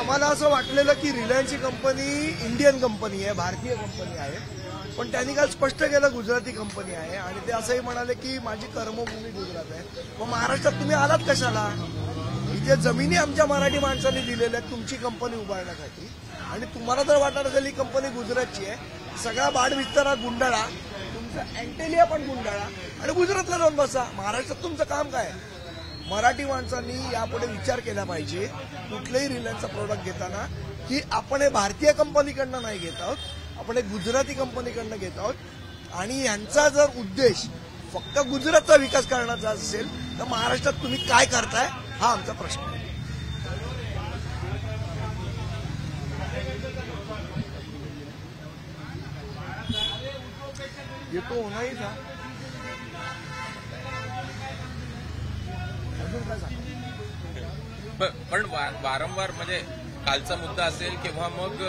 आम्हाला असं वाटलेलं की रिलायन्स ही कंपनी इंडियन कंपनी आहे, भारतीय कंपनी आहे, पण त्यांनी काल स्पष्ट केलं गुजराती कंपनी आहे आणि ते असंही म्हणाले की माझी कर्मभूमी गुजरात आहे. मग महाराष्ट्रात तुम्ही आलात कशाला? इथे जमिनी आमच्या मराठी माणसांनी दिलेल्या आहेत तुमची कंपनी उभारण्यासाठी आणि तुम्हाला जर वाटत असेल ही कंपनी गुजरातची आहे, सगळा बाड विस्तारा गुंडाळा, तुमचा अँटेलिया पण गुंडाळा आणि गुजरातला जाऊन बसा. महाराष्ट्रात तुमचं काम काय? मराठी माणसांनी यापुढे विचार केला पाहिजे कुठलेही रिलायन्सचा प्रोडक्ट घेताना की आपण हे भारतीय कंपनीकडनं नाही घेत आहोत, आपण एक गुजराती कंपनीकडनं घेत आहोत आणि यांचा जर उद्देश फक्त गुजरातचा विकास करण्याचा असेल तर महाराष्ट्रात तुम्ही काय करताय हा आमचा प्रश्न आहे. ये तो होना ही था. पण वारंवार म्हणजे कालचा मुद्दा असेल किंवा मग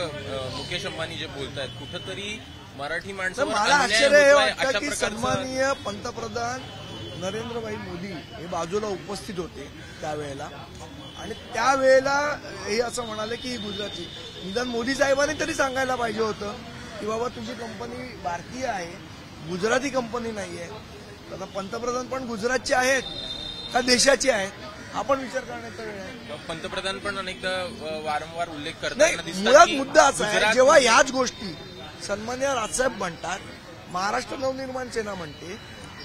मुकेश अंबानी जे बोलतायत कुठंतरी मराठी माणसं. मला आश्चर्य हे वाटतं की सन्माननीय पंतप्रधान नरेंद्रभाई मोदी हे बाजूला उपस्थित होते त्यावेळेला आणि त्यावेळेला हे असं म्हणाले की गुजरातची. निदान मोदी साहेबांनी तरी सांगायला पाहिजे होतं की बाबा तुझी कंपनी भारतीय आहे, गुजराती कंपनी नाहीये. आता पंतप्रधान पण गुजरातचे आहेत का देशाचे आहेत आपण विचार करण्याचा वेळ आहे. पंतप्रधान पण अनेकदा वारंवार उल्लेख करतात. मुळात मुद्दा असा आहे जेव्हा याच गोष्टी सन्मान्य राजसाहेब म्हणतात, महाराष्ट्र नवनिर्माण सेना म्हणते,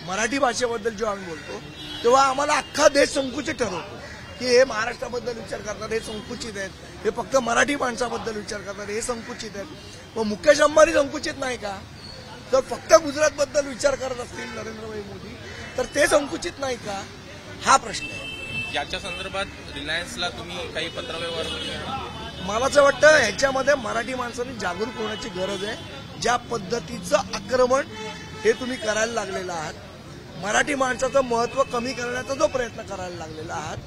मराठी भाषेबद्दल जेव्हा आम्ही बोलतो तेव्हा आम्हाला अख्खा देश संकुचित ठरवतो की हे महाराष्ट्राबद्दल विचार करतात हे संकुचित आहेत, हे फक्त मराठी माणसाबद्दल विचार करतात हे संकुचित आहेत. मग मुकेश अंबानी संकुचित नाही का? जर फक्त गुजरातबद्दल विचार करत असतील नरेंद्रभाई मोदी तर ते संकुचित नाही का हा प्रश्न आहे. याच्या संदर्भात रिलायन्सला तुम्ही काही पत्रव्यवहार? मला असं वाटतं ह्याच्यामध्ये मराठी माणसांनी जागरूक होण्याची गरज आहे. ज्या पद्धतीचं आक्रमण हे तुम्ही करायला लागलेलं आहात, मराठी माणसाचं महत्व कमी करण्याचा जो प्रयत्न करायला लागलेला आहात,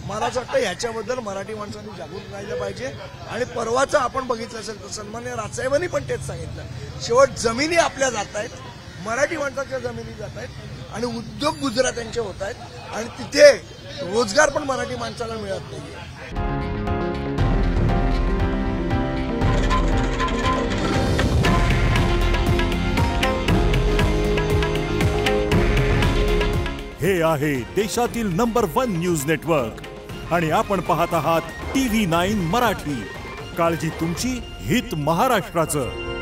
मला असं वाटतं ह्याच्याबद्दल मराठी माणसांनी जागरूक राहिलं पाहिजे. आणि परवाचं आपण बघितलं असेल तर सन्मान्य राजसाहेबांनी पण तेच सांगितलं, शेवट जमिनी आपल्या जात आहेत, मराठी माणसाच्या जमिनी जात आहेत आणि उद्योग गुजरात्यांचे होत आहेत आणि तिथे रोजगार पण मराठी माणसाला मिळत नाहीये. हे आहे देशातील नंबर 1 न्यूज नेटवर्क आणि आपण पाहत आहात TV9 मराठी. काळजी तुमची, हित महाराष्ट्राचं.